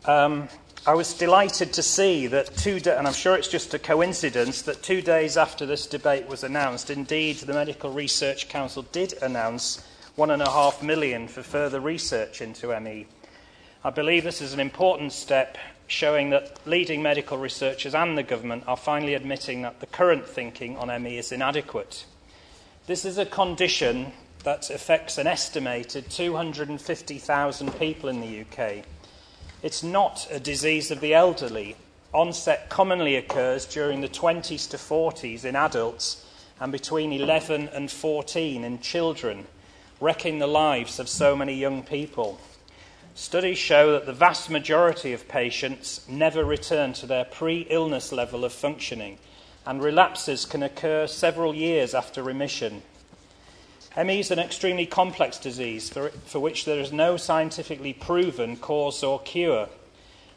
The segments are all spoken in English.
I was delighted to see that and I'm sure it's just a coincidence, that 2 days after this debate was announced, indeed the Medical Research Council did announce £1.5 million for further research into ME. I believe this is an important step showing that leading medical researchers and the government are finally admitting that the current thinking on ME is inadequate. This is a condition that affects an estimated 250,000 people in the UK. It's not a disease of the elderly. Onset commonly occurs during the 20s to 40s in adults and between 11 and 14 in children, wrecking the lives of so many young people. Studies show that the vast majority of patients never return to their pre-illness level of functioning, and relapses can occur several years after remission. ME is an extremely complex disease for which there is no scientifically proven cause or cure.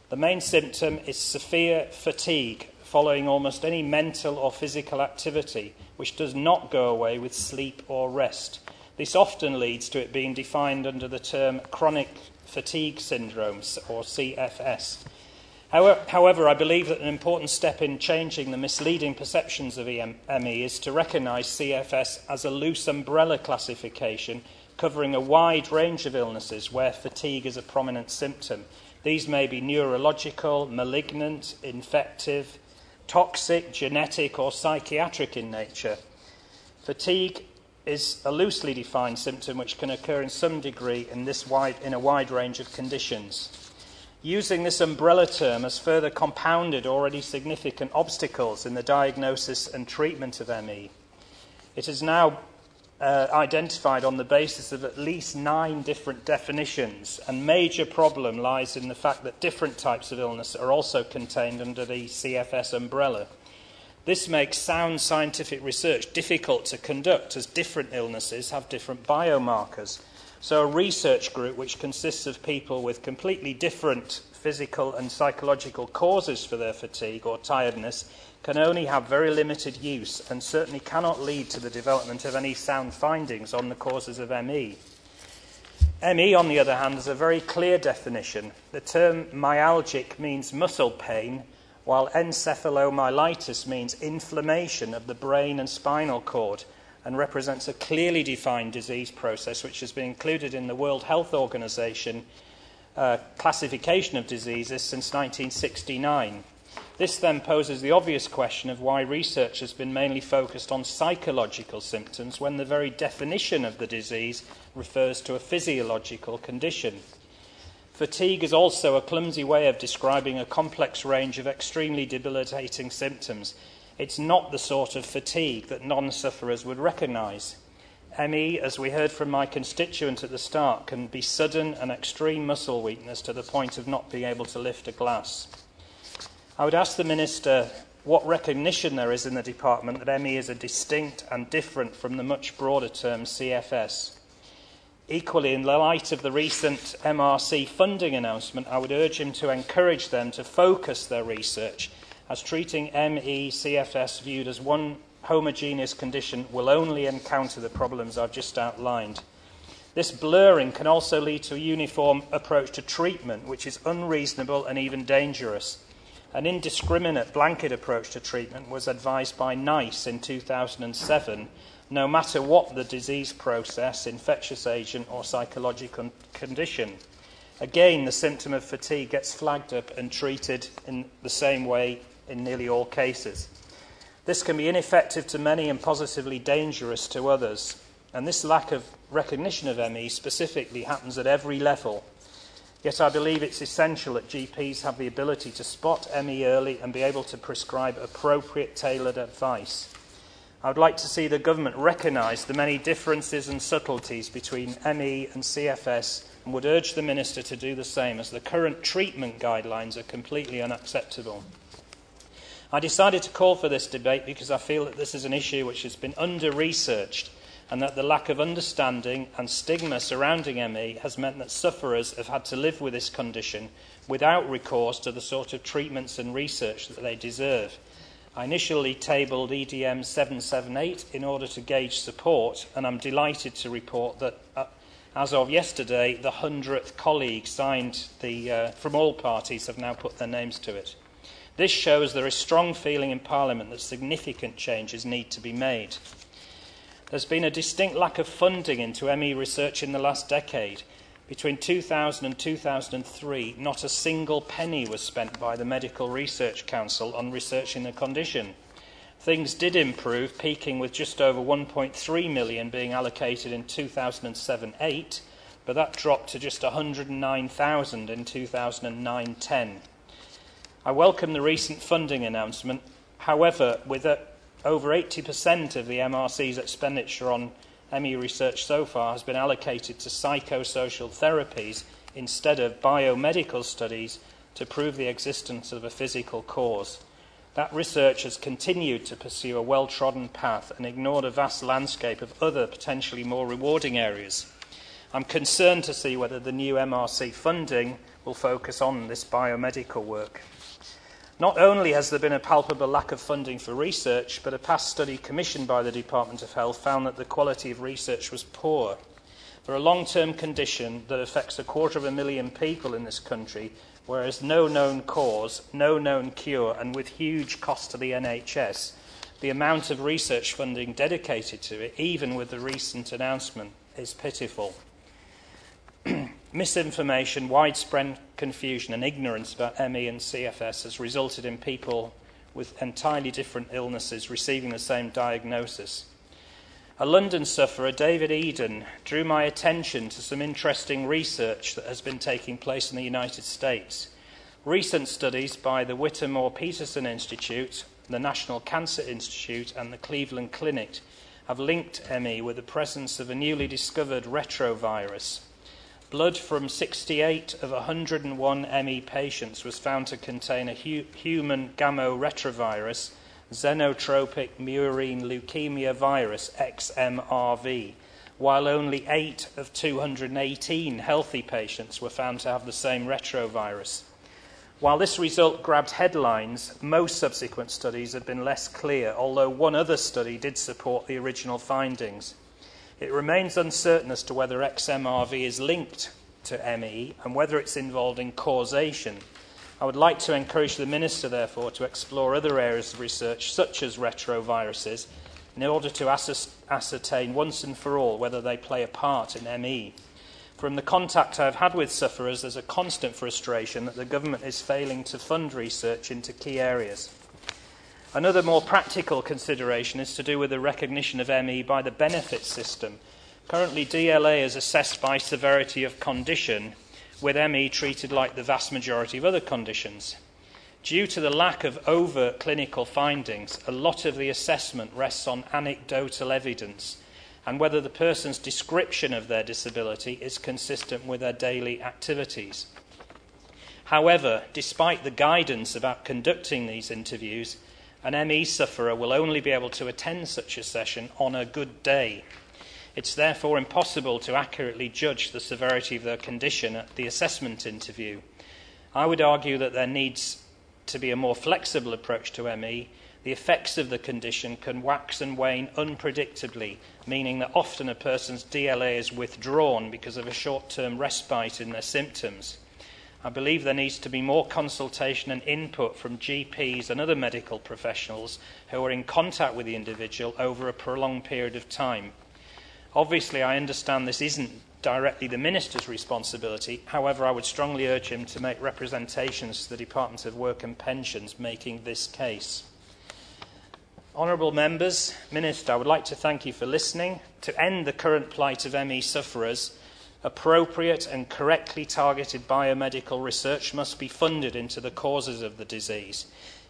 The main symptom is severe fatigue following almost any mental or physical activity, which does not go away with sleep or rest. This often leads to it being defined under the term chronic fatigue syndrome, or CFS. However, I believe that an important step in changing the misleading perceptions of ME is to recognise CFS as a loose umbrella classification covering a wide range of illnesses where fatigue is a prominent symptom. These may be neurological, malignant, infective, toxic, genetic or psychiatric in nature. Fatigue is a loosely defined symptom which can occur in some degree in a wide range of conditions. Using this umbrella term has further compounded already significant obstacles in the diagnosis and treatment of ME. It is now identified on the basis of at least 9 different definitions, and major problem lies in the fact that different types of illness are also contained under the CFS umbrella. This makes sound scientific research difficult to conduct, as different illnesses have different biomarkers. So a research group which consists of people with completely different physical and psychological causes for their fatigue or tiredness can only have very limited use and certainly cannot lead to the development of any sound findings on the causes of ME. ME, on the other hand, has a very clear definition. The term myalgic means muscle pain, while encephalomyelitis means inflammation of the brain and spinal cord, and represents a clearly defined disease process which has been included in the World Health Organization classification of diseases since 1969. This then poses the obvious question of why research has been mainly focused on psychological symptoms when the very definition of the disease refers to a physiological condition. Fatigue is also a clumsy way of describing a complex range of extremely debilitating symptoms. It's not the sort of fatigue that non-sufferers would recognise. ME, as we heard from my constituent at the start, can be sudden and extreme muscle weakness to the point of not being able to lift a glass. I would ask the Minister what recognition there is in the department that ME is a distinct and different from the much broader term CFS. Equally, in the light of the recent MRC funding announcement, I would urge him to encourage them to focus their research, as treating ME CFS viewed as one homogeneous condition will only encounter the problems I've just outlined. This blurring can also lead to a uniform approach to treatment, which is unreasonable and even dangerous. An indiscriminate blanket approach to treatment was advised by NICE in 2007, no matter what the disease process, infectious agent or psychological condition. Again, the symptom of fatigue gets flagged up and treated in the same way in nearly all cases. This can be ineffective to many and positively dangerous to others, and this lack of recognition of ME specifically happens at every level. Yet I believe it's essential that GPs have the ability to spot ME early and be able to prescribe appropriate tailored advice. I would like to see the government recognise the many differences and subtleties between ME and CFS, and would urge the Minister to do the same, as the current treatment guidelines are completely unacceptable. I decided to call for this debate because I feel that this is an issue which has been under-researched, and that the lack of understanding and stigma surrounding ME has meant that sufferers have had to live with this condition without recourse to the sort of treatments and research that they deserve. I initially tabled EDM 778 in order to gauge support, and I'm delighted to report that As of yesterday, the 100th colleague signed from all parties have now put their names to it. This shows there is strong feeling in Parliament that significant changes need to be made. There's been a distinct lack of funding into ME research in the last decade. Between 2000 and 2003, not a single penny was spent by the Medical Research Council on researching the condition. Things did improve, peaking with just over 1.3 million being allocated in 2007-8, but that dropped to just 109,000 in 2009-10. I welcome the recent funding announcement. However, with over 80% of the MRC's expenditure on ME research so far has been allocated to psychosocial therapies instead of biomedical studies to prove the existence of a physical cause. That research has continued to pursue a well-trodden path and ignored a vast landscape of other potentially more rewarding areas. I'm concerned to see whether the new MRC funding will focus on this biomedical work. Not only has there been a palpable lack of funding for research, but a past study commissioned by the Department of Health found that the quality of research was poor. For a long-term condition that affects 250,000 people in this country, whereas no known cause, no known cure, and with huge cost to the NHS, the amount of research funding dedicated to it, even with the recent announcement, is pitiful. Misinformation, widespread confusion and ignorance about ME and CFS has resulted in people with entirely different illnesses receiving the same diagnosis. A London sufferer, David Eden, drew my attention to some interesting research that has been taking place in the United States. Recent studies by the Whittemore-Peterson Institute, the National Cancer Institute and the Cleveland Clinic have linked ME with the presence of a newly discovered retrovirus. Blood from 68 of 101 ME patients was found to contain a human gamma-retrovirus, xenotropic murine leukemia virus, XMRV, while only 8 of 218 healthy patients were found to have the same retrovirus. While this result grabbed headlines, most subsequent studies have been less clear, although one other study did support the original findings. It remains uncertain as to whether XMRV is linked to ME and whether it's involved in causation. I would like to encourage the Minister, therefore, to explore other areas of research, such as retroviruses, in order to ascertain once and for all whether they play a part in ME. From the contact I have had with sufferers, there's a constant frustration that the government is failing to fund research into key areas. Another more practical consideration is to do with the recognition of ME by the benefits system. Currently, DLA is assessed by severity of condition, with ME treated like the vast majority of other conditions. Due to the lack of overt clinical findings, a lot of the assessment rests on anecdotal evidence and whether the person's description of their disability is consistent with their daily activities. However, despite the guidance about conducting these interviews, an ME sufferer will only be able to attend such a session on a good day. It's therefore impossible to accurately judge the severity of their condition at the assessment interview. I would argue that there needs to be a more flexible approach to ME. The effects of the condition can wax and wane unpredictably, meaning that often a person's DLA is withdrawn because of a short-term respite in their symptoms. I believe there needs to be more consultation and input from GPs and other medical professionals who are in contact with the individual over a prolonged period of time. Obviously, I understand this isn't directly the Minister's responsibility. However, I would strongly urge him to make representations to the Department of Work and Pensions making this case. Honourable members, Minister, I would like to thank you for listening. To end the current plight of ME sufferers, appropriate and correctly targeted biomedical research must be funded into the causes of the disease.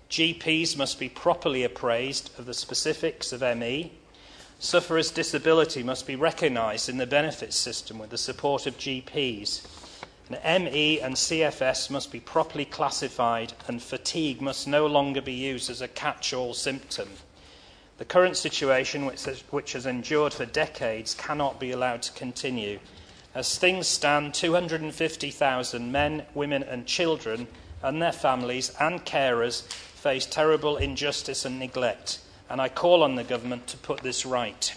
GPs must be properly appraised of the specifics of ME. Sufferers' disability must be recognised in the benefits system with the support of GPs. And ME and CFS must be properly classified, and fatigue must no longer be used as a catch-all symptom. The current situation, which has endured for decades, cannot be allowed to continue. As things stand, 250,000 men, women and children and their families and carers face terrible injustice and neglect, and I call on the government to put this right.